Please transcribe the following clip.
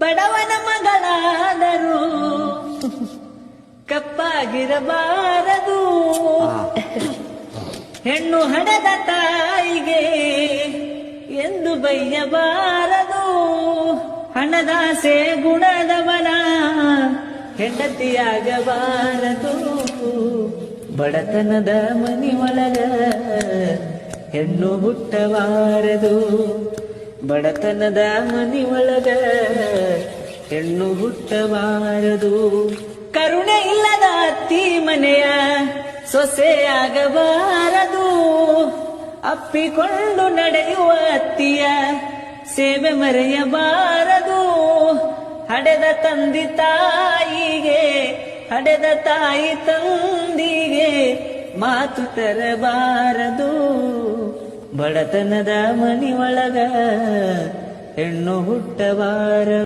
ಬಡವನ ಮಗಳಾದರೂ ಕಪ್ಪಾಗಿರಬಾರದು. ಹೆಣ್ಣು ಹಡೆದ ತಾಯಿಗೆ ಎಂದು ಬೈಯಬಾರದು. ಹಣದಾಸೆ ಗುಣದವನ ಹೆಂಡತಿಯಾಗಬಾರದು. ಬಡತನದ ಮನಿ ಒಳಗ ಹೆಣ್ಣು ಹುಟ್ಟಬಾರದು. ಬಡತನದ ಮನಿ ಒಳಗ ಹೆಣ್ಣು ಹುಟ್ಟಬಾರದು. ಕರುಣೆ ಇಲ್ಲದ ಅತ್ತಿ ಮನೆಯ ಸೊಸೆಯಾಗಬಾರದು. ಅಪ್ಪಿಕೊಂಡು ನಡೆಯುವ ಅತ್ತಿಯ ಸೇವೆ ಮರೆಯಬಾರದು. ಹಡೆದ ತಂದಿ ತಾಯಿಗೆ ಹಡೆದ ತಾಯಿ ತಂದಿಗೆ ಮಾತು ತರಬಾರದು. ಬಡತನದ ಮನಿ ಒಳಗ ಹೆಣ್ಣು ಹುಟ್ಟಬಾರದು.